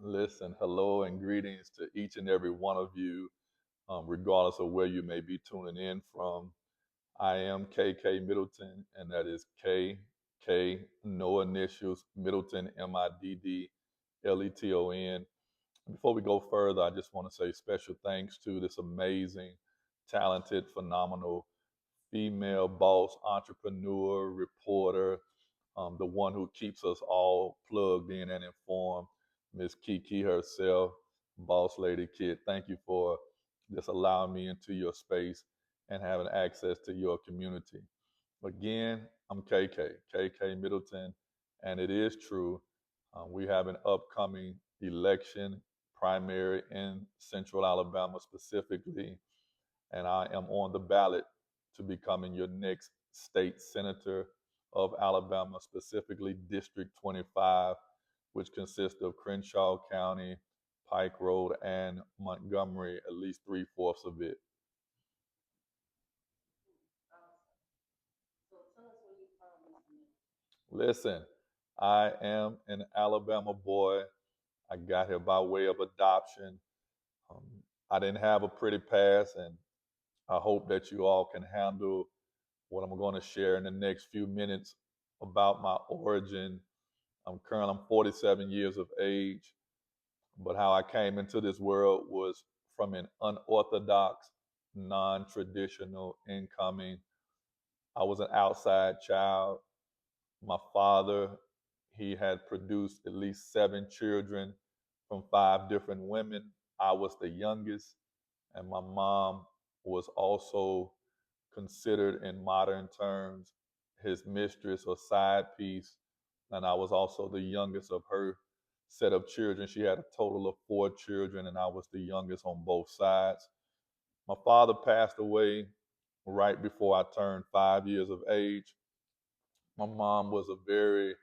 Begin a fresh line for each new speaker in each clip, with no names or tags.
Listen, hello and greetings to each and every one of you, regardless of where you may be tuning in from. I am KK Middleton, and that is KK, no initials, Middleton, Middleton. Before we go further, I just want to say special thanks to this amazing, talented, phenomenal female boss, entrepreneur, reporter, the one who keeps us all plugged in and informed, Miss Kiki herself, Boss Lady Kid. Thank you for just allowing me into your space and having access to your community. Again, I'm KK Middleton, and it is true. We have an upcoming election primary in Central Alabama specifically, and I am on the ballot to becoming your next state senator of Alabama, specifically District 25, which consists of Crenshaw County, Pike Road, and Montgomery, at least three-fourths of it. Listen, I am an Alabama boy. I got here by way of adoption. Um, I didn't have a pretty past, and I hope that you all can handle what I'm going to share in the next few minutes about my origin. I'm 47 years of age, but how I came into this world was from an unorthodox, non-traditional incoming. I was an outside child. My father, he had produced at least seven children from five different women. I was the youngest, and my mom was also considered in modern terms his mistress or side piece. And I was also the youngest of her set of children. She had a total of four children, and I was the youngest on both sides. My father passed away right before I turned 5 years of age. My mom was a very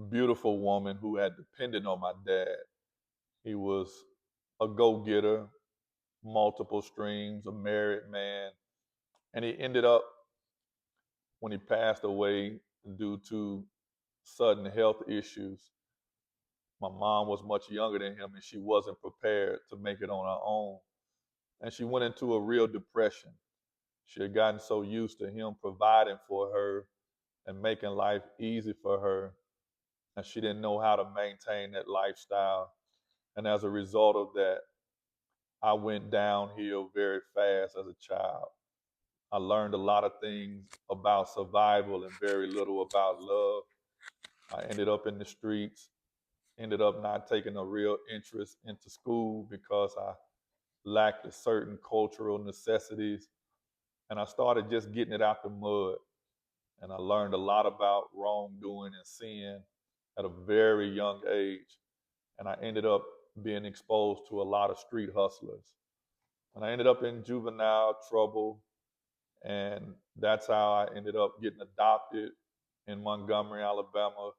beautiful woman who had depended on my dad. He was a go getter, multiple streams, a married man, and he ended up, when he passed away due to sudden health issues, my mom was much younger than him and she wasn't prepared to make it on her own. And she went into a real depression. She had gotten so used to him providing for her and making life easy for her, and she didn't know how to maintain that lifestyle. And as a result of that, I went downhill very fast as a child. I learned a lot of things about survival and very little about love. I ended up in the streets, ended up not taking a real interest into school because I lacked a certain cultural necessities. And I started just getting it out the mud. And I learned a lot about wrongdoing and sin at a very young age. And I ended up being exposed to a lot of street hustlers. And I ended up in juvenile trouble. And that's how I ended up getting adopted in Montgomery, Alabama,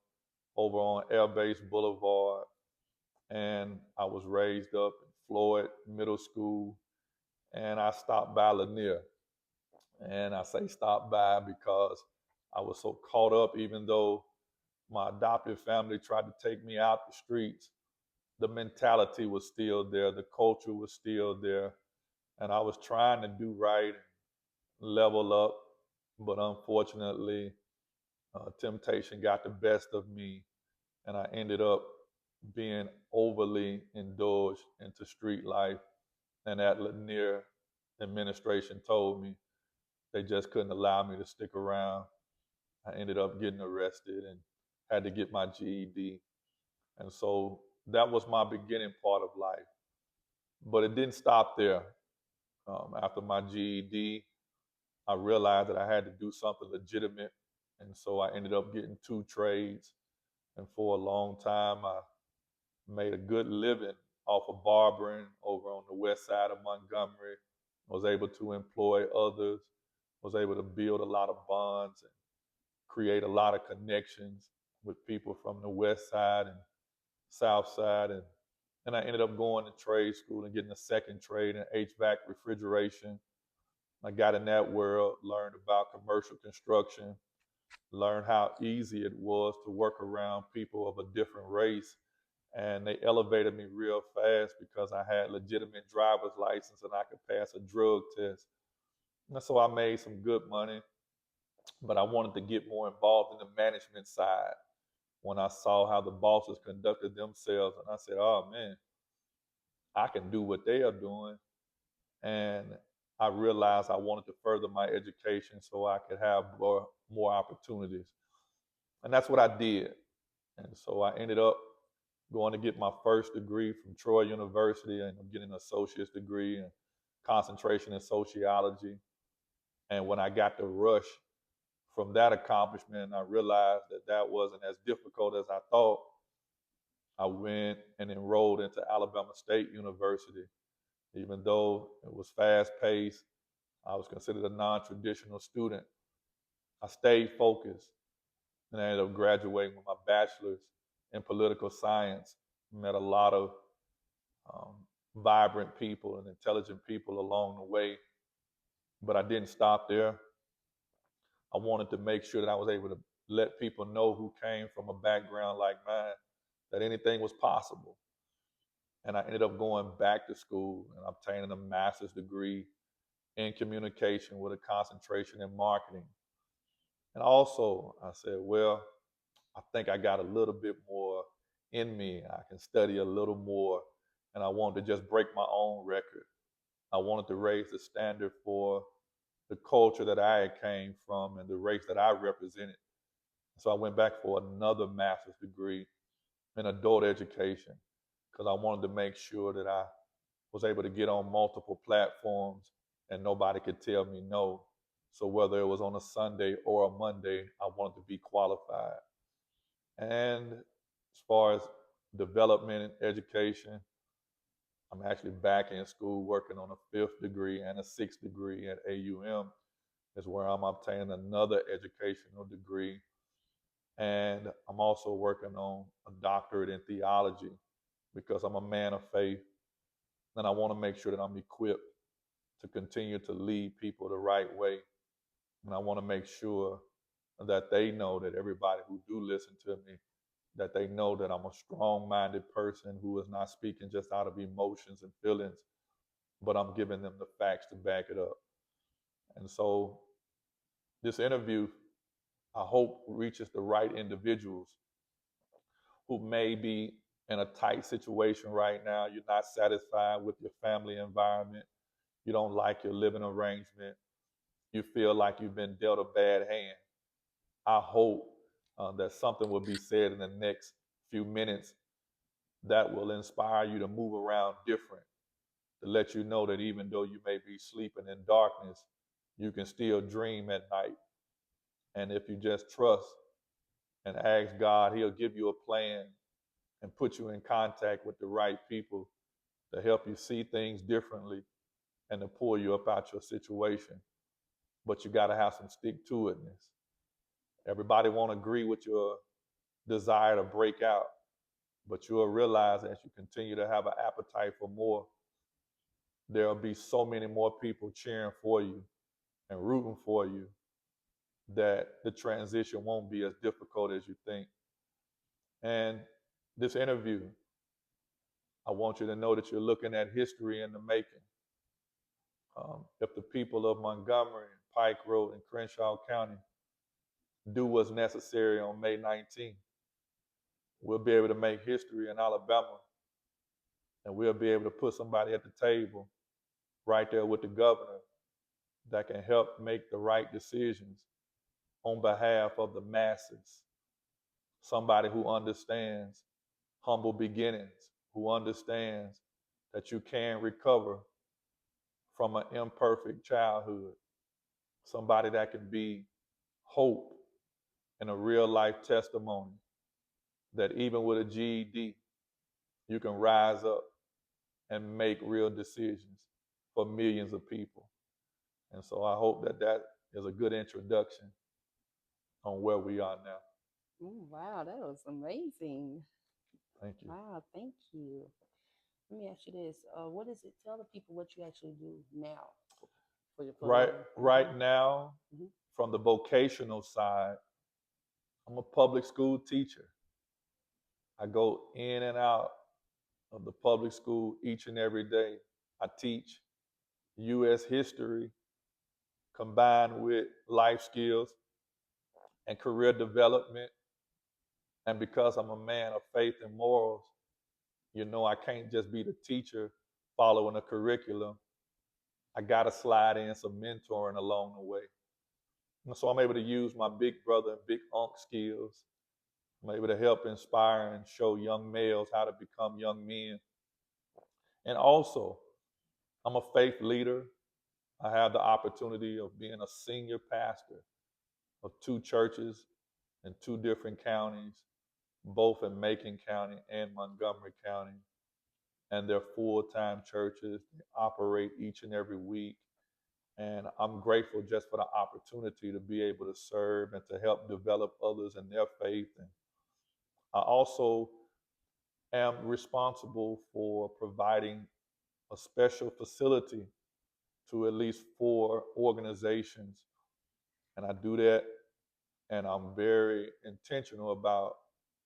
over on Air Base Boulevard. And I was raised up in Floyd Middle School. And I stopped by Lanier. And I say stop by because I was so caught up, even though my adoptive family tried to take me out the streets, the mentality was still there, the culture was still there, and I was trying to do right, level up, but unfortunately, temptation got the best of me, and I ended up being overly indulged into street life. And that Lanier administration told me they just couldn't allow me to stick around. I ended up getting arrested and had to get my GED. And so that was my beginning part of life. But it didn't stop there. After my GED, I realized that I had to do something legitimate. And so I ended up getting two trades. And for a long time, I made a good living off of barbering over on the west side of Montgomery. I was able to employ others, was able to build a lot of bonds and create a lot of connections with people from the west side and south side. And I ended up going to trade school and getting a second trade in HVAC refrigeration. I got in that world, learned about commercial construction, learned how easy it was to work around people of a different race and they elevated me real fast because I had legitimate driver's license and I could pass a drug test. And so I made some good money, but I wanted to get more involved in the management side when I saw how the bosses conducted themselves. And I said, oh man, I can do what they are doing. And I realized I wanted to further my education so I could have more opportunities. And that's what I did. And so I ended up going to get my first degree from Troy University, and I'm getting an associate's degree in concentration in sociology. And when I got the rush from that accomplishment, I realized that that wasn't as difficult as I thought. I went and enrolled into Alabama State University. Even though it was fast paced, I was considered a non traditional student. I stayed focused and I ended up graduating with my bachelor's in political science. Met a lot of um, vibrant people and intelligent people along the way, but I didn't stop there. I wanted to make sure that I was able to let people know who came from a background like mine that anything was possible. And I ended up going back to school and obtaining a master's degree in communication with a concentration in marketing. And also, I said, well, I think I got a little bit more in me. I can study a little more. And I wanted to just break my own record. I wanted to raise the standard for the culture that I came from and the race that I represented. So I went back for another master's degree in adult education because I wanted to make sure that I was able to get on multiple platforms and nobody could tell me no. So whether it was on a Sunday or a Monday, I wanted to be qualified. And as far as development and education, I'm actually back in school working on a fifth degree and a sixth degree at AUM, is where I'm obtaining another educational degree. And I'm also working on a doctorate in theology because I'm a man of faith and I want to make sure that I'm equipped to continue to lead people the right way. And I want to make sure that they know, that everybody who do listen to me, that they know that I'm a strong-minded person who is not speaking just out of emotions and feelings, but I'm giving them the facts to back it up. And so this interview, I hope, reaches the right individuals who may be in a tight situation right now. You're not satisfied with your family environment. You don't like your living arrangement. You feel like you've been dealt a bad hand. I hope that something will be said in the next few minutes that will inspire you to move around different, to let you know that even though you may be sleeping in darkness, you can still dream at night. And if you just trust and ask God, He'll give you a plan and put you in contact with the right people to help you see things differently and to pull you up out your situation. But you got to have some stick to itness. Everybody won't agree with your desire to break out, but you'll realize as you continue to have an appetite for more, there'll be so many more people cheering for you and rooting for you that the transition won't be as difficult as you think. And this interview, I want you to know that you're looking at history in the making. If the people of Montgomery, Pike Road, and Crenshaw County do what's necessary on May 19th, we'll be able to make history in Alabama, and we'll be able to put somebody at the table right there with the governor that can help make the right decisions on behalf of the masses. Somebody who understands humble beginnings, who understands that you can recover from an imperfect childhood. Somebody that can be hope and a real life testimony that even with a GED, you can rise up and make real decisions for millions of people. And so I hope that that is a good introduction on where we are now.
Ooh, wow, that was amazing.
Thank you.
Wow, thank you. Let me ask you this: what is it? Tell the people what you actually do now for a
Right,
living.
right now,
Hmm.
from the vocational side, I'm a public school teacher. I go in and out of the public school each and every day. I teach U.S. history combined with life skills and career development. And because I'm a man of faith and morals, I can't just be the teacher following a curriculum. I got to slide in some mentoring along the way. And so I'm able to use my big brother and big unk skills. I'm able to help inspire and show young males how to become young men. And also, I'm a faith leader. I have the opportunity of being a senior pastor of two churches in two different counties, both in Macon County and Montgomery County. And they're full-time churches. They operate each and every week. And I'm grateful just for the opportunity to be able to serve and to help develop others in their faith. And I also am responsible for providing a special facility to at least four organizations. And I do that, and I'm very intentional about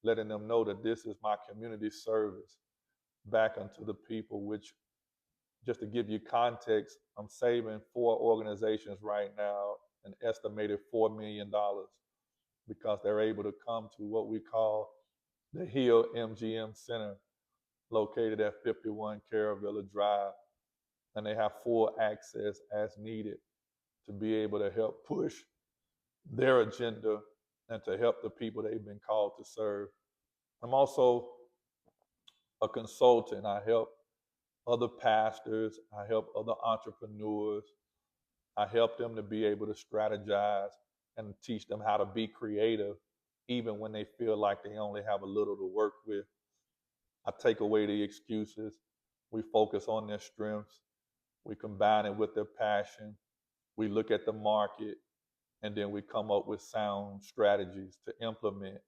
letting them know that this is my community service back unto the people, which, just to give you context, I'm saving four organizations right now an estimated $4 million because they're able to come to what we call the Hill MGM Center, located at 51 Caravilla Drive. And they have full access as needed to be able to help push their agenda and to help the people they've been called to serve. I'm also a consultant. I help other pastors, I help other entrepreneurs, I help them to be able to strategize and teach them how to be creative, even when they feel like they only have a little to work with. I take away the excuses. We focus on their strengths. We combine it with their passion. We look at the market, and then we come up with sound strategies to implement.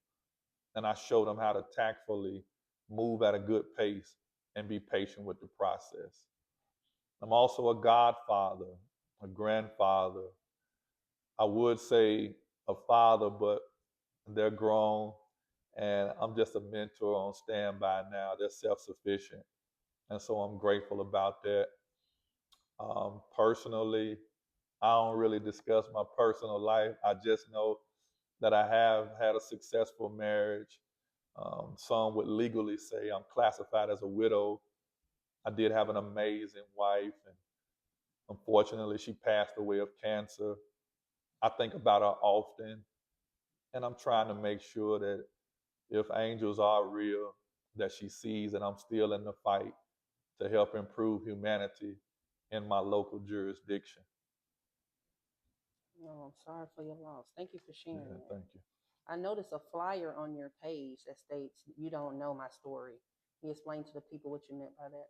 And I show them how to tactfully move at a good pace and be patient with the process. I'm also a godfather, a grandfather. I would say a father, but they're grown, and I'm just a mentor on standby now. They're self sufficient. And so I'm grateful about that. Personally, I don't really discuss my personal life. I just know that I have had a successful marriage. Some would legally say I'm classified as a widow. I did have an amazing wife, and unfortunately, she passed away of cancer. I think about her often, and I'm trying to make sure that if angels are real, that she sees that I'm still in the fight to help improve humanity in my local jurisdiction.
No, I'm sorry for your loss. Thank you for sharing
Yeah,
that.
thank you.
I noticed a flyer on your page that states, "You don't know my story." Can you explain to the people what you meant by that?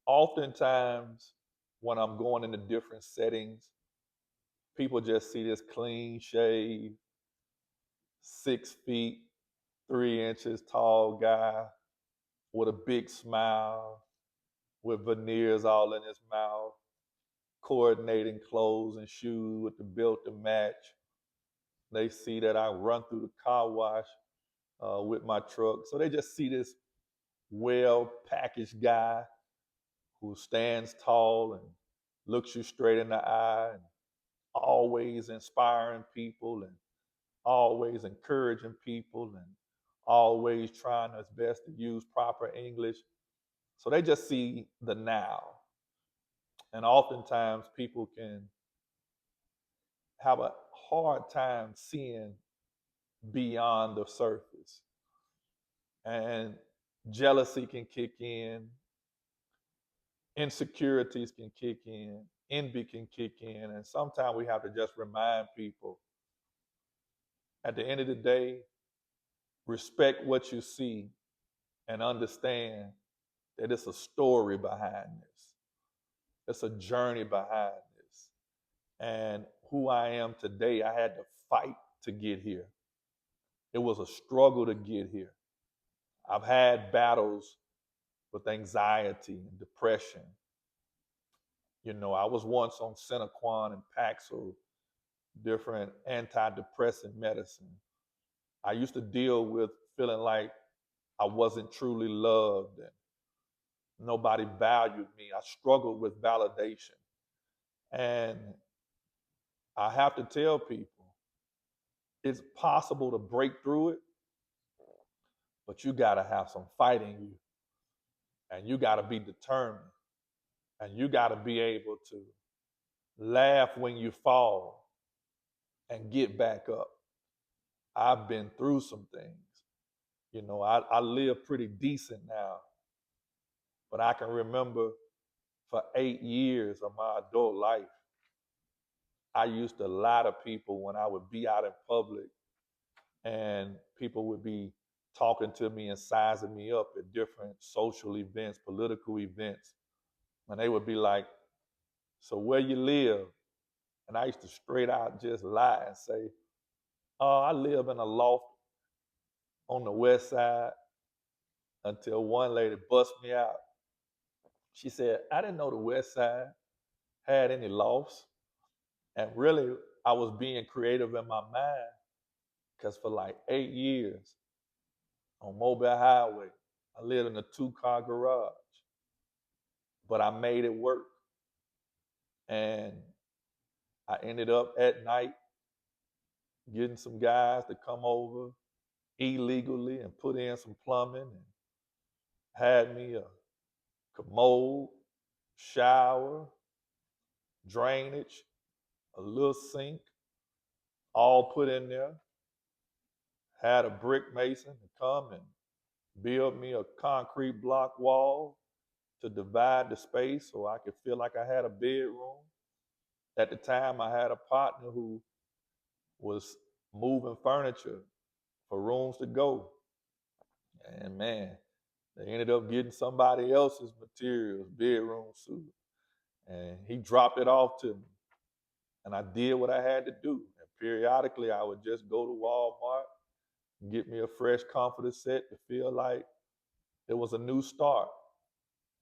Oftentimes, when I'm going into different settings, people just see this clean shave, 6 feet, 3 inches tall guy with a big smile, with veneers all in his mouth, coordinating clothes and shoes with the belt to match. They see that I run through the car wash with my truck. So they just see this well packaged guy who stands tall and looks you straight in the eye and always inspiring people and always encouraging people and always trying his best to use proper English. So they just see the now. And oftentimes people can have a hard time seeing beyond the surface. And jealousy can kick in, insecurities can kick in, envy can kick in. And sometimes we have to just remind people at the end of the day, respect what you see and understand that it's a story behind this. It's a journey behind this. And who I am today, I had to fight to get here. It was a struggle to get here. I've had battles with anxiety and depression. I was once on Cinequan and Paxil, different antidepressant medicine. I used to deal with feeling like I wasn't truly loved and nobody valued me. I struggled with validation. And I have to tell people it's possible to break through it, but you got to have some fight in you and you got to be determined and you got to be able to laugh when you fall and get back up. I've been through some things. I live pretty decent now, but I can remember for 8 years of my adult life, I used to lie to people when I would be out in public and people would be talking to me and sizing me up at different social events, political events. And they would be like, so where you live? And I used to straight out just lie and say, oh, I live in a loft on the west side, until one lady bust me out. She said, I didn't know the west side had any lofts. And really, I was being creative in my mind because for like 8 years on Mobile Highway, I lived in a 2-car garage, but I made it work. And I ended up at night getting some guys to come over illegally and put in some plumbing and had me a commode, shower, drainage, a little sink, all put in there. Had a brick mason to come and build me a concrete block wall to divide the space so I could feel like I had a bedroom. At the time, I had a partner who was moving furniture for rooms to go. And man, they ended up getting somebody else's materials, bedroom suit. And he dropped it off to me. And I did what I had to do. And periodically, I would just go to Walmart and get me a fresh comforter set to feel like it was a new start.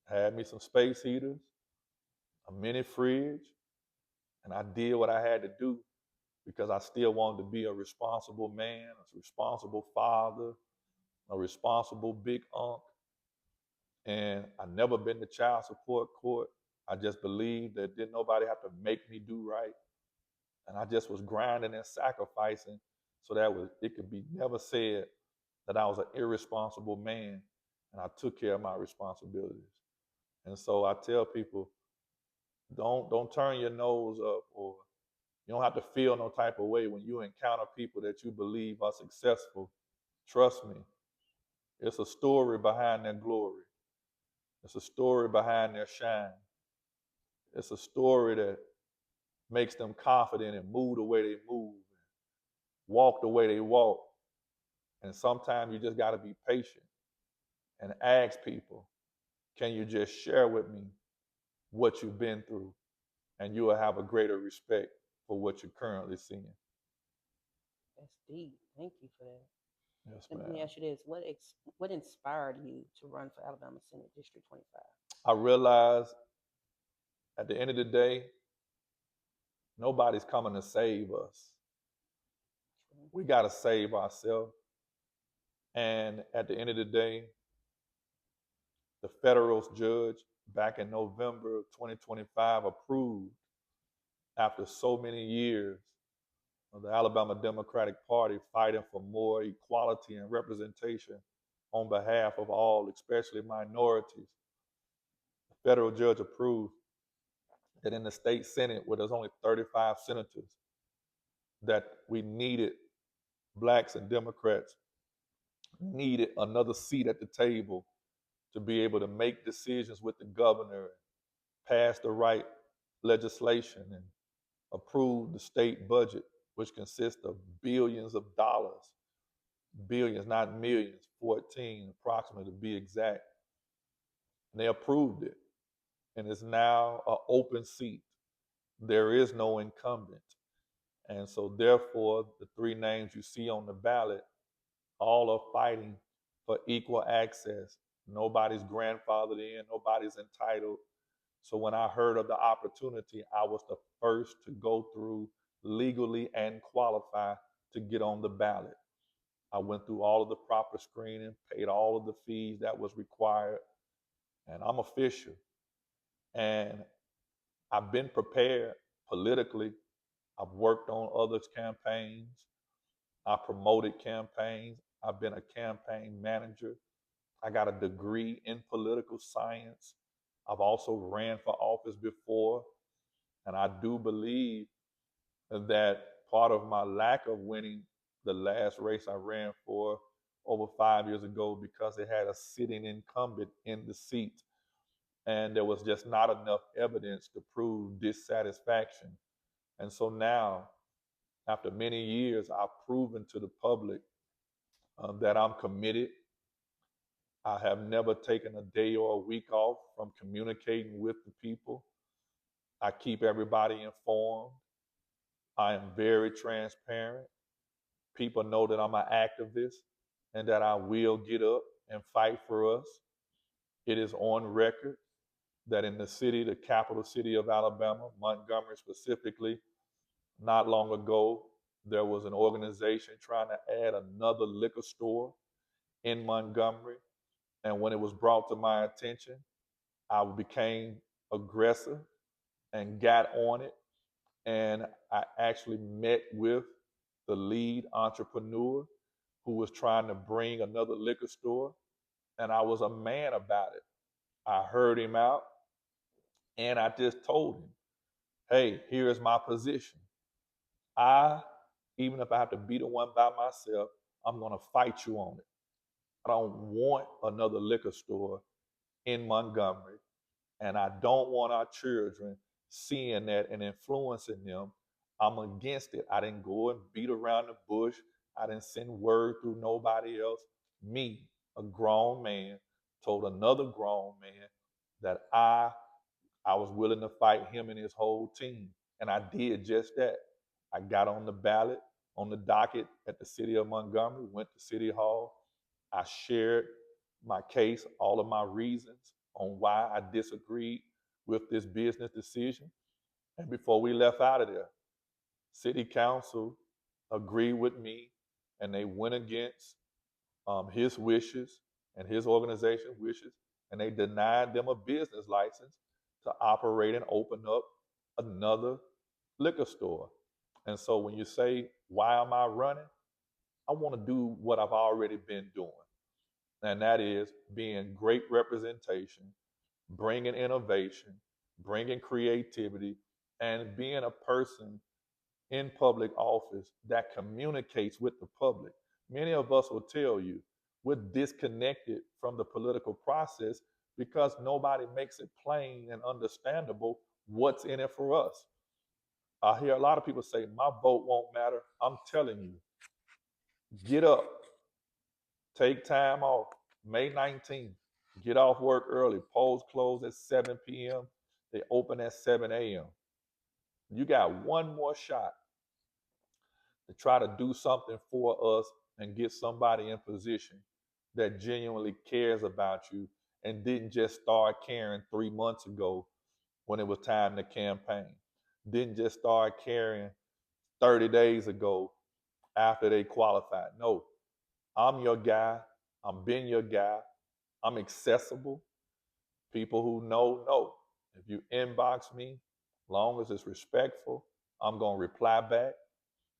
Had me some space heaters, a mini fridge, and I did what I had to do because I still wanted to be a responsible man, a responsible father, a responsible big uncle. And I never been to child support court. I just believed that didn't nobody have to make me do right. And I just was grinding and sacrificing so that it could be never said that I was an irresponsible man and I took care of my responsibilities. And so I tell people, don't turn your nose up, or you don't have to feel no type of way when you encounter people that you believe are successful. Trust me, it's a story behind their glory. It's a story behind their shine. It's a story that makes them confident and move the way they move, walk the way they walk. And sometimes you just got to be patient and ask people, can you just share with me what you've been through? And you will have a greater respect for what you're currently seeing.
That's deep. Thank you for that.
Yes,
Let me
ma'am.
ask you this: what inspired you to run for Alabama Senate District 25?
I realize at the end of the day, nobody's coming to save us.
True.
We got to save ourselves. And at the end of the day, the federal judge back in November of 2025 approved, after so many years of the Alabama Democratic Party fighting for more equality and representation on behalf of all, especially minorities. The federal judge approved that in the state Senate, where there's only 35 senators, that we needed, blacks and Democrats needed another seat at the table to be able to make decisions with the governor, pass the right legislation, and approve the state budget, which consists of billions of dollars, billions, not millions, 14 approximately to be exact. And they approved it. And it's now an open seat. There is no incumbent. And so, therefore, the three names you see on the ballot all are fighting for equal access. Nobody's grandfathered in, nobody's entitled. So when I heard of the opportunity, I was the first to go through legally and qualify to get on the ballot. I went through all of the proper screening, paid all of the fees that was required, and I'm official. And I've been prepared politically. I've worked on others' campaigns. I promoted campaigns. I've been a campaign manager. I got a degree in political science. I've also ran for office before. And I do believe that part of my lack of winning the last race I ran for over 5 years ago because it had a sitting incumbent in the seat. And there was just not enough evidence to prove dissatisfaction. And so now, after many years, I've proven to the public that I'm committed. I have never taken a day or a week off from communicating with the people. I keep everybody informed. I am very transparent. People know that I'm an activist and that I will get up and fight for us. It is on record that in the city, the capital city of Alabama, Montgomery specifically, not long ago, there was an organization trying to add another liquor store in Montgomery. And when it was brought to my attention, I became aggressive and got on it. And I actually met with the lead entrepreneur who was trying to bring another liquor store. And I was a man about it. I heard him out and I just told him, hey, here's my position. I, even if I have to be the one by myself, I'm going to fight you on it. I don't want another liquor store in Montgomery. And I don't want our children seeing that and influencing them. I'm against it. I didn't go and beat around the bush. I didn't send word through nobody else. Me, a grown man, told another grown man that I was willing to fight him and his whole team. And I did just that. I got on the ballot, on the docket at the city of Montgomery, went to City Hall. I shared my case, all of my reasons on why I disagreed with this business decision. And before we left out of there, City Council agreed with me and they went against his wishes and his organization wishes, and they denied them a business license to operate and open up another liquor store. And so when you say, why am I running? I want to do what I've already been doing, and that is being great representation, bringing innovation, bringing creativity, and being a person in public office that communicates with the public. Many of us will tell you we're disconnected from the political process because nobody makes it plain and understandable what's in it for us. I hear a lot of people say, my vote won't matter. I'm telling you, get up, take time off. May 19th, get off work early. Polls close at 7 p.m., they open at 7 a.m. You got one more shot to try to do something for us and get somebody in position that genuinely cares about you and didn't just start caring 3 months ago when it was time to campaign. Didn't just start caring 30 days ago after they qualified. No, I'm your guy. I'm been your guy. I'm accessible. People who know. If you inbox me, long as it's respectful, I'm going to reply back.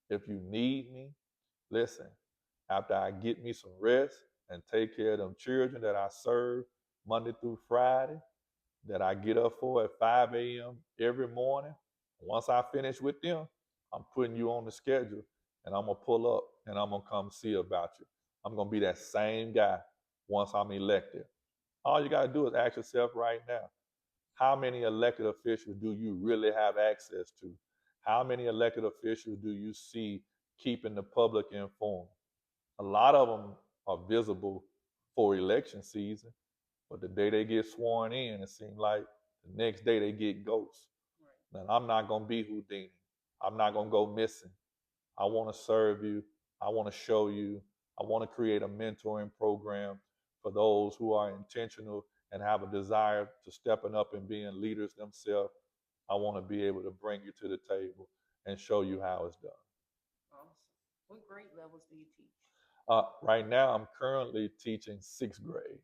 If you need me, listen, after I get me some rest and take care of them children that I serve Monday through Friday, that I get up for at 5 a.m. every morning, once I finish with them, I'm putting you on the schedule and I'm going to pull up and I'm going to come see about you. I'm going to be that same guy once I'm elected. All you got to do is ask yourself right now, how many elected officials do you really have access to? How many elected officials do you see keeping the public informed? A lot of them are visible for election season, but the day they get sworn in, it seems like the next day they get ghosts. Right. And I'm not going to be Houdini. I'm not going to go missing. I want to serve you. I want to show you. I want to create a mentoring program for those who are intentional and have a desire to stepping up and being leaders themselves. I want to be able to bring you to the table and show you how it's done.
Awesome. What grade levels do you teach?
Right now, I'm currently teaching sixth grade,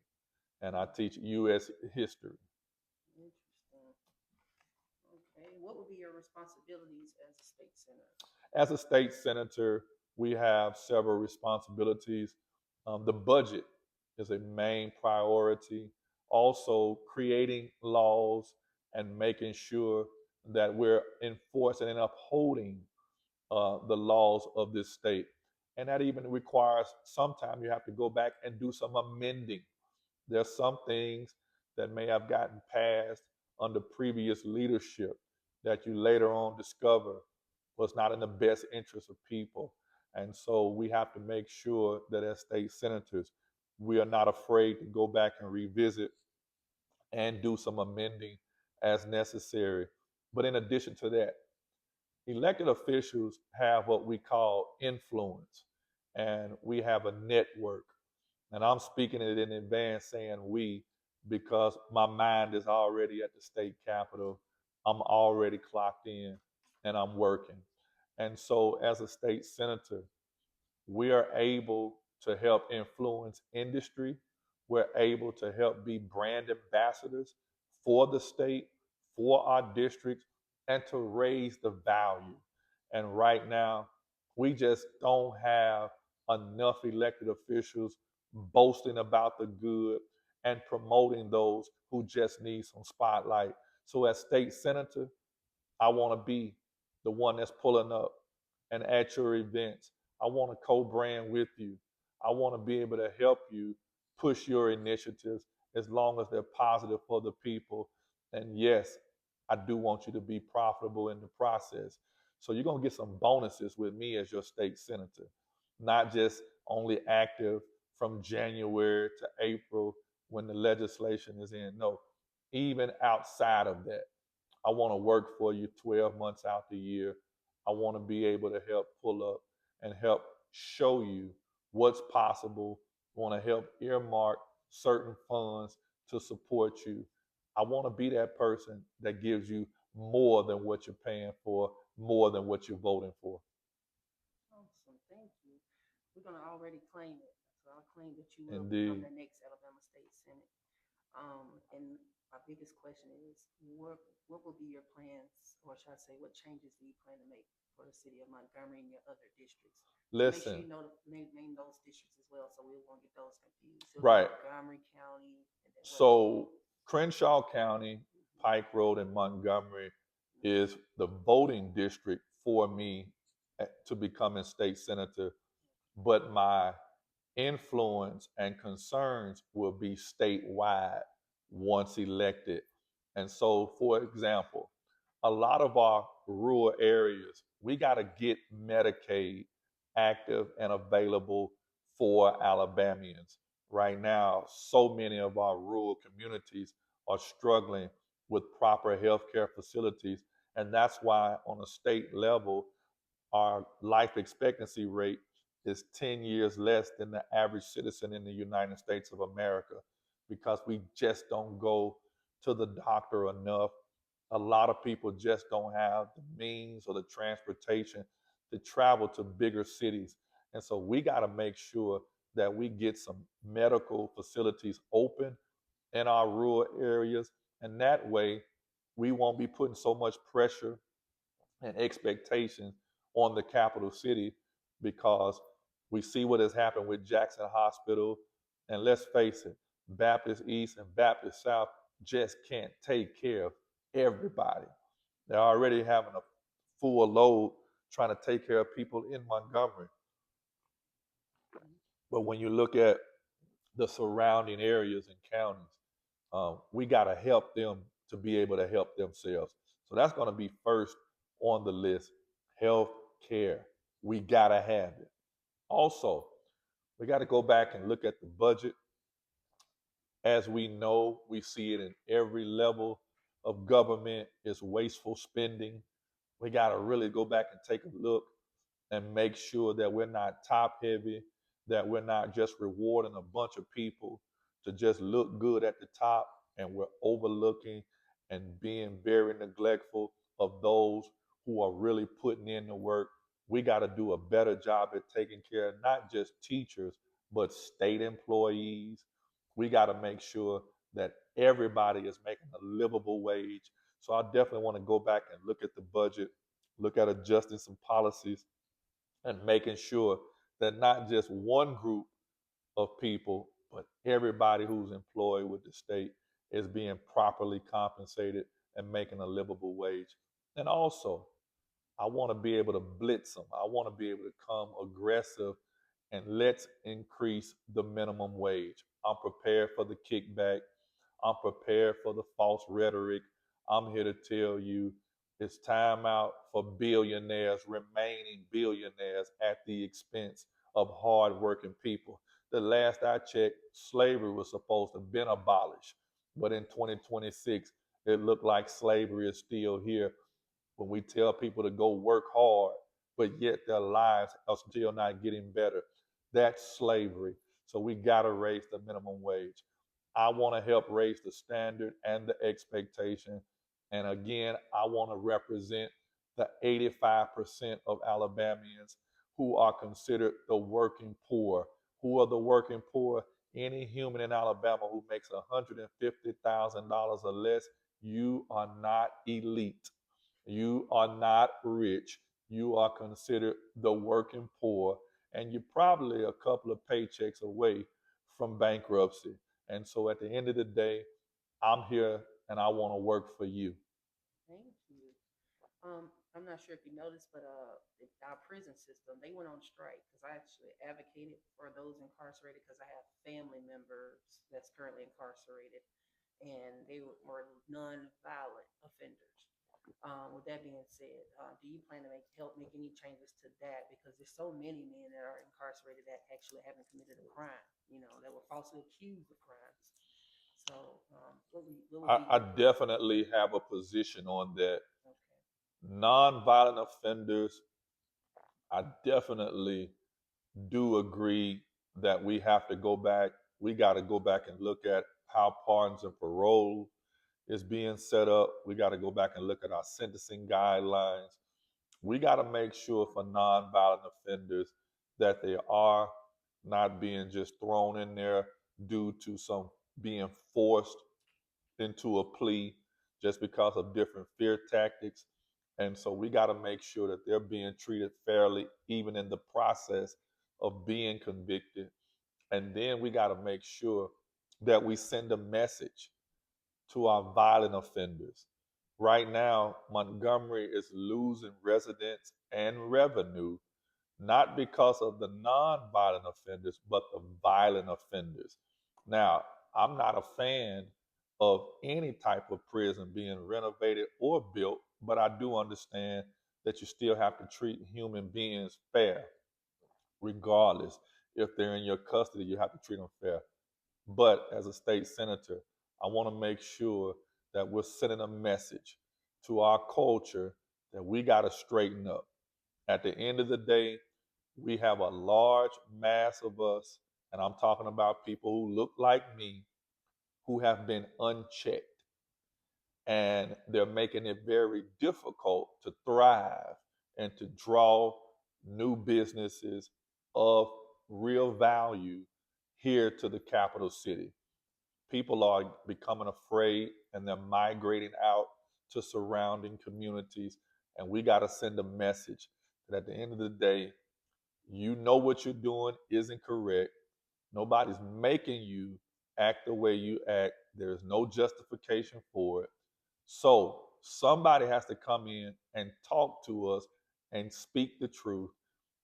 and I teach U.S. history.
Interesting. Okay. What would be your responsibilities as a state senator?
As a state senator, we have several responsibilities. The budget is a main priority. Also, creating laws and making sure that we're enforcing and upholding the laws of this state. And that even requires sometimes you have to go back and do some amending. There's some things that may have gotten passed under previous leadership that you later on discover was not in the best interest of people. And so we have to make sure that as state senators, we are not afraid to go back and revisit and do some amending as necessary. But in addition to that, elected officials have what we call influence, and we have a network. And I'm speaking it in advance saying we because my mind is already at the state capitol. I'm already clocked in and I'm working. And so, as a state senator, we are able to help influence industry. We're able to help be brand ambassadors for the state, for our districts, and to raise the value. And right now, we just don't have enough elected officials boasting about the good and promoting those who just need some spotlight. So, as state senator, I want to be the one that's pulling up and at your events. I want to co brand with you. I want to be able to help you push your initiatives as long as they're positive for the people. And yes, I do want you to be profitable in the process. So you're going to get some bonuses with me as your state senator, not just only active from January to April when the legislation is in. No, even outside of that. I want to work for you 12 months out the year. I want to be able to help pull up and help show you what's possible. I want to help earmark certain funds to support you. I want to be that person that gives you more than what you're paying for, more than what you're voting for.
Awesome. Thank you. We're going to already claim it. So I'll claim that you will become
Indeed.
the next Alabama State Senate. And my biggest question is, what will be your plans, or should I say, what changes do you plan to make for the city of Montgomery and your other districts? So make sure
Listen,
you know name those districts as well, so we won't get those confused. So it'll be
right.
Montgomery County, and then what else?
So Crenshaw County, Pike Road, and Montgomery is the voting district for me to becoming state senator. But my influence and concerns will be statewide once elected. And so, for example, a lot of our rural areas, we got to get Medicaid active and available for Alabamians. Right now, so many of our rural communities are struggling with proper health care facilities. And that's why, on a state level, our life expectancy rate is 10 years less than the average citizen in the United States of America because we just don't go to the doctor enough. A lot of people just don't have the means or the transportation to travel to bigger cities. And so we got to make sure that we get some medical facilities open in our rural areas. And that way, we won't be putting so much pressure and expectations on the capital city because we see what has happened with Jackson Hospital. And let's face it, Baptist East and Baptist South just can't take care of everybody. They're already having a full load trying to take care of people in Montgomery. But when you look at the surrounding areas and counties, we got to help them to be able to help themselves. So that's going to be first on the list. Health care. We got to have it. Also, we got to go back and look at the budget. As we know, we see it in every level of government is wasteful spending. We got to really go back and take a look and make sure that we're not top heavy, that we're not just rewarding a bunch of people to just look good at the top and we're overlooking and being very neglectful of those who are really putting in the work. we got to do a better job at taking care of not just teachers, but state employees. We got to make sure that everybody is making a livable wage. So I definitely want to go back and look at the budget, look at adjusting some policies, and making sure that not just one group of people, but everybody who's employed with the state is being properly compensated and making a livable wage. And also, I want to be able to blitz them. I want to be able to come aggressive and let's increase the minimum wage. I'm prepared for the kickback. I'm prepared for the false rhetoric. I'm here to tell you it's time out for billionaires remaining billionaires at the expense of hardworking people. The last I checked, slavery was supposed to have been abolished. But in 2026, it looked like slavery is still here when we tell people to go work hard, but yet their lives are still not getting better. That's slavery. So we got to raise the minimum wage. I want to help raise the standard and the expectation. And again, I want to represent the 85% of Alabamians who are considered the working poor. Who are the working poor? Any human in Alabama who makes $150,000 or less, you are not elite. You are not rich. You are considered the working poor, and you're probably a couple of paychecks away from bankruptcy. And so at the end of the day, I'm here and I want to work for you.
Thank you. I'm not sure if you noticed, but our prison system, they went on strike because I actually advocated for those incarcerated because I have family members that's currently incarcerated, and they were non-violent offenders. With that being said, do you plan to make any changes to that? Because there's so many men that are incarcerated that actually haven't committed a crime, that were falsely accused of crimes. So, what would be
I
your
definitely have a position on that.
okay?
Nonviolent offenders, I definitely do agree that we have to go back. We got to go back and look at how pardons and parole is being set up. We got to go back and look at our sentencing guidelines. We got to make sure for nonviolent offenders that they are not being just thrown in there due to some being forced into a plea just because of different fear tactics. And so we got to make sure that they're being treated fairly, even in the process of being convicted. And then we got to make sure that we send a message to our violent offenders. Right now, Montgomery is losing residents and revenue, not because of the non-violent offenders, but the violent offenders. Now, I'm not a fan of any type of prison being renovated or built, but I do understand that you still have to treat human beings fair, regardless. If they're in your custody, you have to treat them fair. But as a state senator, I want to make sure that we're sending a message to our culture that we got to straighten up. At the end of the day, we have a large mass of us, and I'm talking about people who look like me, who have been unchecked. And they're making it very difficult to thrive and to draw new businesses of real value here to the capital city. People are becoming afraid and they're migrating out to surrounding communities. And we got to send a message that at the end of the day, you know what you're doing isn't correct. Nobody's making you act the way you act. There's no justification for it. So somebody has to come in and talk to us and speak the truth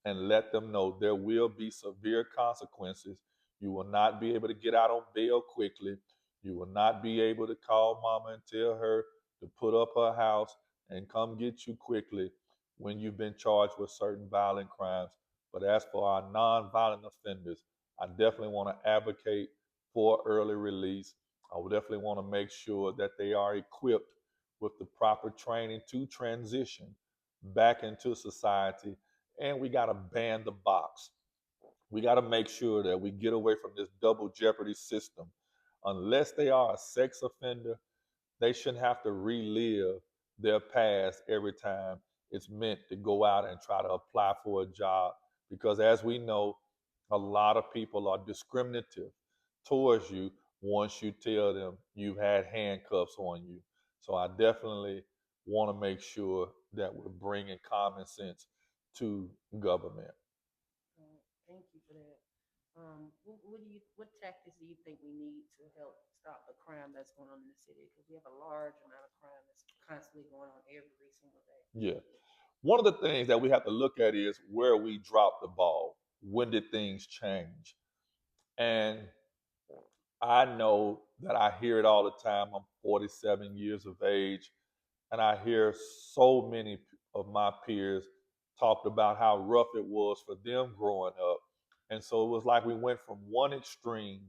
and let them know there will be severe consequences. You will not be able to get out on bail quickly. You will not be able to call mama and tell her to put up her house and come get you quickly when you've been charged with certain violent crimes. But as for our non-violent offenders, I definitely want to advocate for early release. I would definitely want to make sure that they are equipped with the proper training to transition back into society. And we got to ban the box. We got to make sure that we get away from this double jeopardy system. Unless they are a sex offender, they shouldn't have to relive their past every time it's meant to go out and try to apply for a job. Because as we know, a lot of people are discriminative towards you once you tell them you've had handcuffs on you. So I definitely want to make sure that we're bringing common sense to government.
Thank you for that. What tactics do you think we need to help stop the crime that's going on in the city? Because we have a large amount of crime that's constantly going on every single day.
Yeah. One of the things that we have to look at is where we dropped the ball. When did things change? And I know that I hear it all the time. I'm 47 years of age, and I hear so many of my peers talked about how rough it was for them growing up. And so it was like we went from one extreme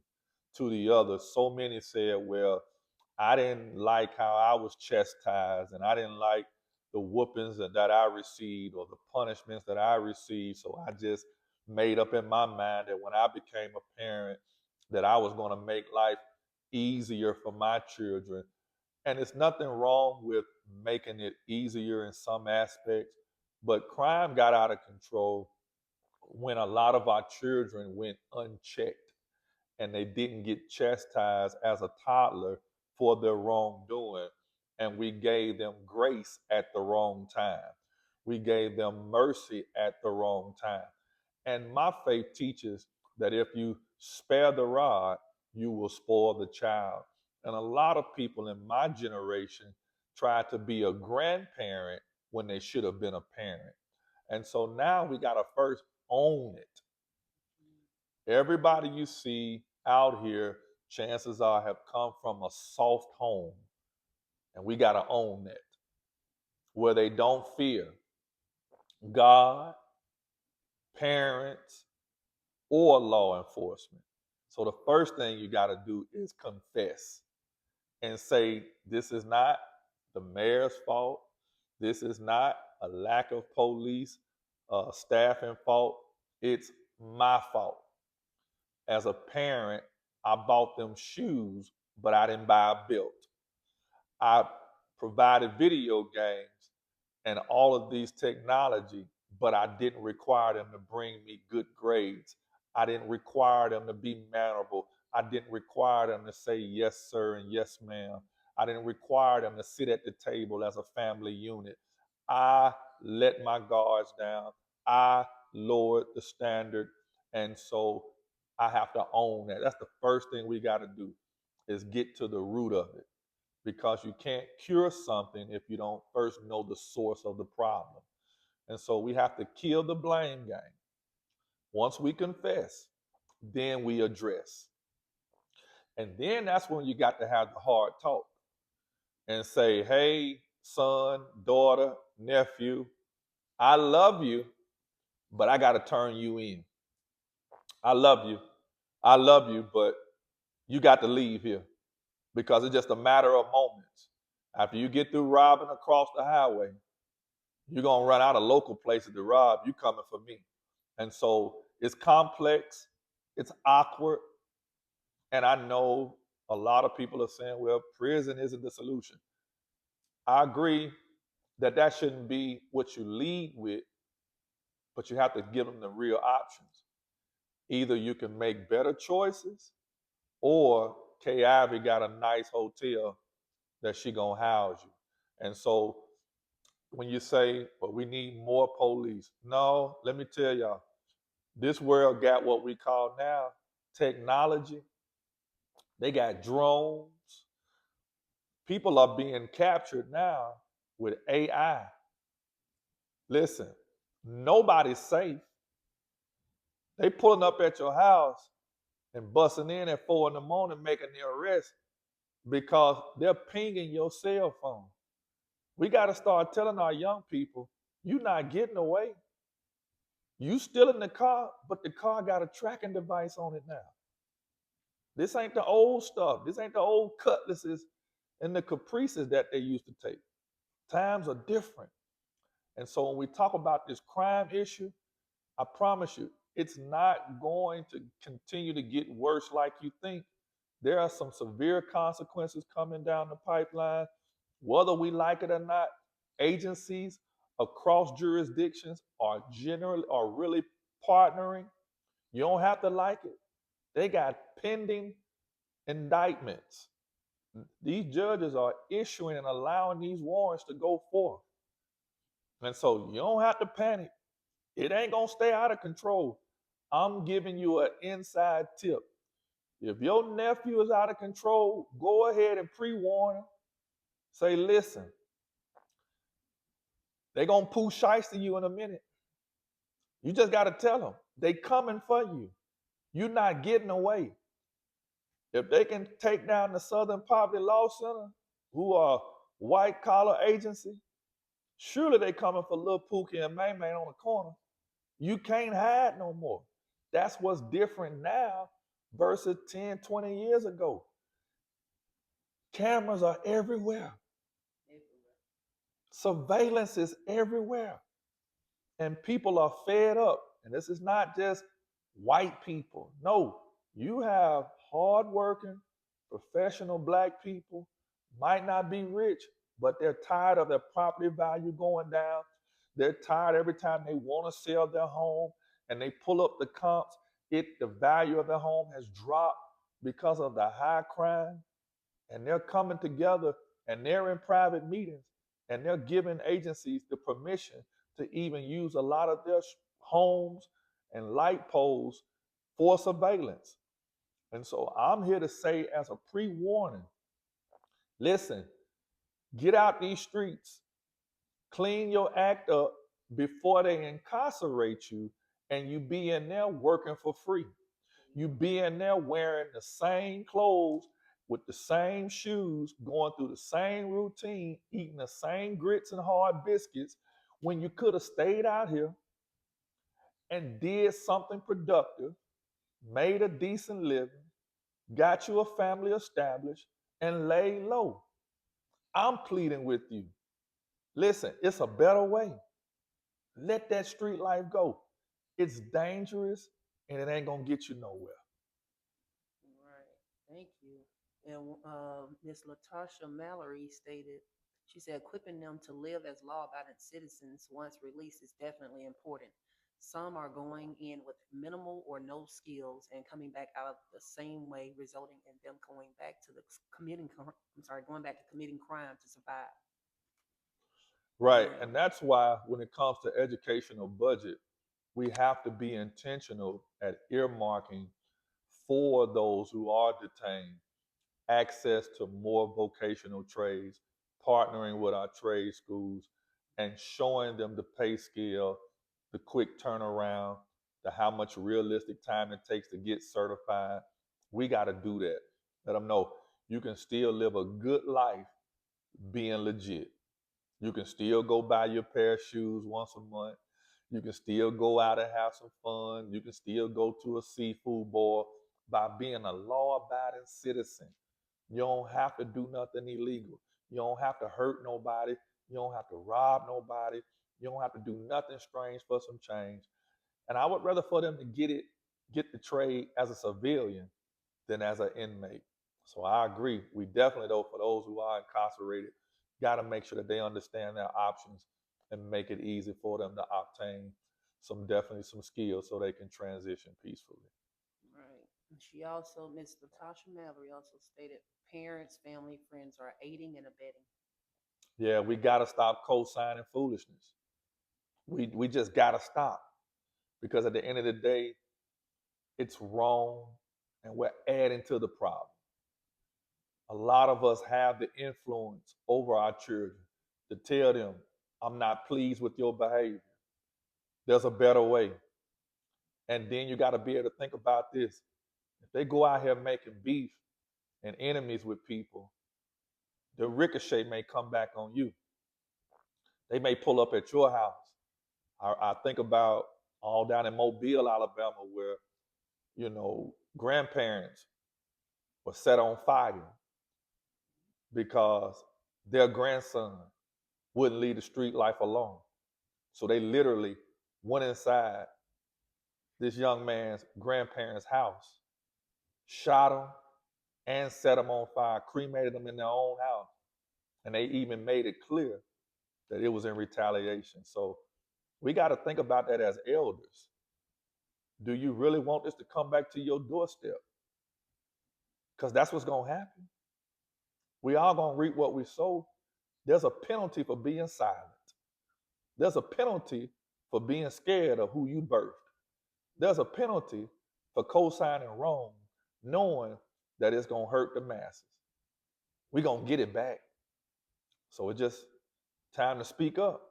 to the other. So many said, well, I didn't like how I was chastised, and I didn't like the whoopings that I received or the punishments that I received. So I just made up in my mind that when I became a parent, that I was going to make life easier for my children. And it's nothing wrong with making it easier in some aspects, but crime got out of control when a lot of our children went unchecked and they didn't get chastised as a toddler for their wrongdoing. And we gave them grace at the wrong time. We gave them mercy at the wrong time. And my faith teaches that if you spare the rod, you will spoil the child. And a lot of people in my generation tried to be a grandparent when they should have been a parent. And so now we got to first own it. Everybody you see out here, chances are, have come from a soft home. And we got to own that, where they don't fear God, parents, or law enforcement. So the first thing you got to do is confess and say, this is not the mayor's fault. This is not a lack of police staffing fault. It's my fault. As a parent, I bought them shoes, but I didn't buy a belt. I provided video games and all of these technology, but I didn't require them to bring me good grades. I didn't require them to be mannerable. I didn't require them to say yes, sir, and yes, ma'am. I didn't require them to sit at the table as a family unit. I let my guards down. I lowered the standard. And so I have to own that. That's the first thing we got to do is get to the root of it because you can't cure something if you don't first know the source of the problem. And so we have to kill the blame game. Once we confess, then we address. And then that's when you got to have the hard talk and say, hey, son, daughter, nephew, I love you, but I got to turn you in. I love you. I love you, but you got to leave here because it's just a matter of moments. After you get through robbing across the highway, you're gonna run out of local places to rob. You coming for me. And so it's complex, it's awkward, and I know a lot of people are saying, well, prison isn't the solution. I agree that that shouldn't be what you lead with, but you have to give them the real options. Either you can make better choices, or Kay Ivy got a nice hotel that she gonna house you. And so when you say, well, we need more police, no, let me tell y'all, this world got what we call now technology. They got drones. People are being captured now with AI. Listen, nobody's safe. They pulling up at your house and busting in at 4 in the morning, making the arrest because they're pinging your cell phone. We got to start telling our young people, you're not getting away. You still in the car, but the car got a tracking device on it now. This ain't the old stuff. This ain't the old cutlasses and the caprices that they used to take. Times are different. And so when we talk about this crime issue, I promise you, it's not going to continue to get worse like you think. There are some severe consequences coming down the pipeline. Whether we like it or not, agencies across jurisdictions are really partnering. You don't have to like it. They got pending indictments. These judges are issuing and allowing these warrants to go forth. And so you don't have to panic. It ain't going to stay out of control. I'm giving you an inside tip. If your nephew is out of control, go ahead and pre-warn him. Say, listen, they're going to poo shiesty you in a minute. You just got to tell them. They coming for you. You're not getting away. If they can take down the Southern Poverty Law Center, who are white collar agency, surely they coming for Lil Pookie and May May on the corner. You can't hide no more. That's what's different now versus 10, 20 years ago. Cameras are everywhere. Surveillance is everywhere. And people are fed up. And this is not just white people. No, you have hardworking, professional black people, might not be rich, but they're tired of their property value going down. They're tired every time they want to sell their home and they pull up the comps. The value of their home has dropped because of the high crime. And they're coming together and they're in private meetings and they're giving agencies the permission to even use a lot of their homes and light poles for surveillance. And so I'm here to say, as a pre warning, listen, get out these streets, clean your act up before they incarcerate you, and you be in there working for free. You be in there wearing the same clothes with the same shoes, going through the same routine, eating the same grits and hard biscuits when you could have stayed out here and did something productive, made a decent living, got you a family established, and laid low. I'm pleading with you. Listen, it's a better way. Let that street life go. It's dangerous and it ain't gonna get you nowhere.
Right. Thank you. And Miss Latasha Mallory stated, she said, equipping them to live as law-abiding citizens once released is definitely important. Some are going in with minimal or no skills and coming back out the same way, resulting in them going back to the going back to committing crime to survive.
Right.
And
And that's why when it comes to educational budget, we have to be intentional at earmarking for those who are detained access to more vocational trades, partnering with our trade schools, and showing them the pay scale, the quick turnaround, the how much realistic time it takes to get certified. We got to do that. Let them know you can still live a good life being legit. You can still go buy your pair of shoes once a month. You can still go out and have some fun. You can still go to a seafood boil by being a law abiding citizen. You don't have to do nothing illegal. You don't have to hurt nobody. You don't have to rob nobody. You don't have to do nothing strange for some change. And I would rather for them to get the trade as a civilian than as an inmate. So I agree. We definitely, though, for those who are incarcerated, got to make sure that they understand their options and make it easy for them to obtain definitely some skills so they can transition peacefully.
right. She also, Miss Latasha Mallory also stated, parents, family, friends are aiding and abetting.
Yeah, we got to stop co-signing foolishness. We just got to stop because at the end of the day, it's wrong and we're adding to the problem. A lot of us have the influence over our children to tell them, I'm not pleased with your behavior. There's a better way. And then you got to be able to think about this. If they go out here making beef and enemies with people, the ricochet may come back on you. They may pull up at your house. I think about all down in Mobile, Alabama, where, grandparents were set on fire because their grandson wouldn't leave the street life alone. So they literally went inside this young man's grandparents' house, shot him, and set him on fire, cremated him in their own house. And they even made it clear that it was in retaliation. So we got to think about that as elders. Do you really want this to come back to your doorstep? Because that's what's going to happen. We all going to reap what we sow. There's a penalty for being silent. There's a penalty for being scared of who you birthed. There's a penalty for co-signing wrong, knowing that it's going to hurt the masses. We're going to get it back. So it's just time to speak up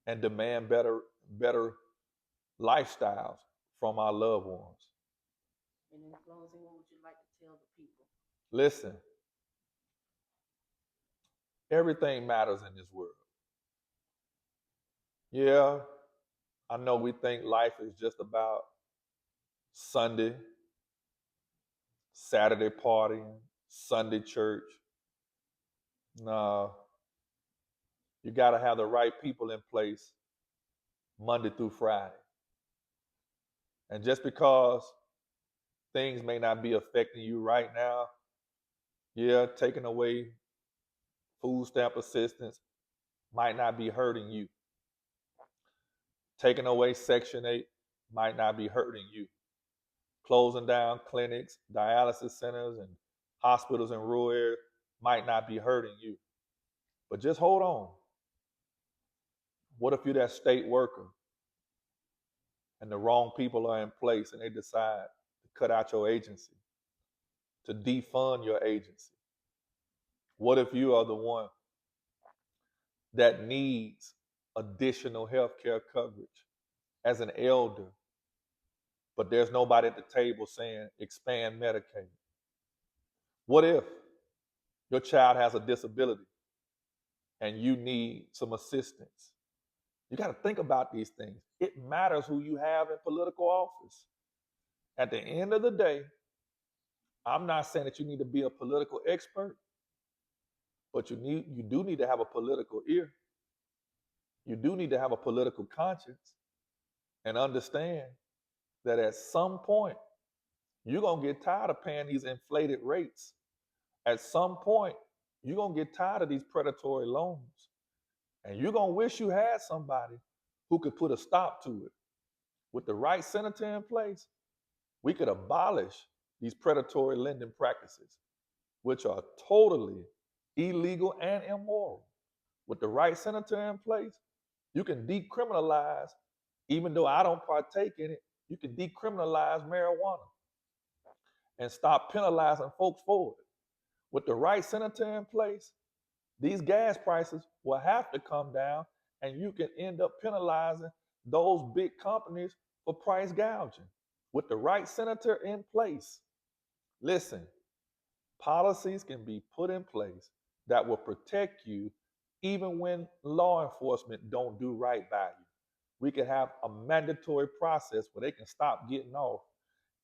and demand better lifestyles from our loved ones.
And in closing, what would you like to tell the people?
Listen, everything matters in this world. Yeah, I know we think life is just about Sunday, Saturday partying, Sunday church. No, you got to have the right people in place Monday through Friday. And just because things may not be affecting you right now, yeah, taking away food stamp assistance might not be hurting you. Taking away Section 8 might not be hurting you. Closing down clinics, dialysis centers, and hospitals in rural areas might not be hurting you. But just hold on. What if you're that state worker and the wrong people are in place and they decide to cut out your agency, to defund your agency? What if you are the one that needs additional health care coverage as an elder, but there's nobody at the table saying expand Medicaid? What if your child has a disability and you need some assistance? You got to think about these things. It matters who you have in political office. At the end of the day, I'm not saying that you need to be a political expert, but you do need to have a political ear. You do need to have a political conscience and understand that at some point you're going to get tired of paying these inflated rates. At some point, you're going to get tired of these predatory loans. And you're going to wish you had somebody who could put a stop to it. With the right senator in place, we could abolish these predatory lending practices, which are totally illegal and immoral. With the right senator in place, you can decriminalize, even though I don't partake in it, you can decriminalize marijuana and stop penalizing folks for it. With the right senator in place, these gas prices will have to come down, and you can end up penalizing those big companies for price gouging. With the right senator in place, listen, policies can be put in place that will protect you even when law enforcement don't do right by you. We can have a mandatory process where they can stop getting off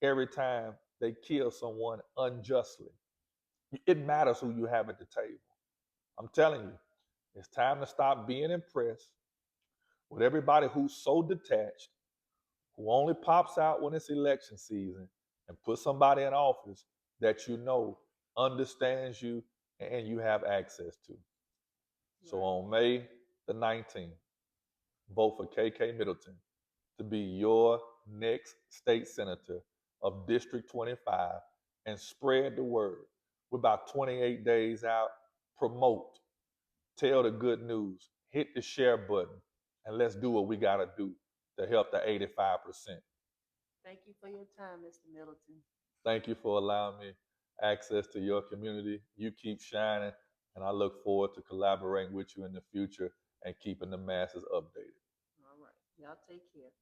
every time they kill someone unjustly. It matters who you have at the table. I'm telling you, it's time to stop being impressed with everybody who's so detached, who only pops out when it's election season, and put somebody in office that you know understands you and you have access to. So
Right.
on May the 19th, vote for KK Middleton to be your next state senator of District 25 and spread the word. We're about 28 days out. Promote, tell the good news, hit the share button, and let's do what we got to do to help the 85%.
Thank you for your time, Mr. Middleton.
Thank you for allowing me access to your community. You keep shining, and I look forward to collaborating with you in the future and keeping the masses updated.
All right. Y'all take care.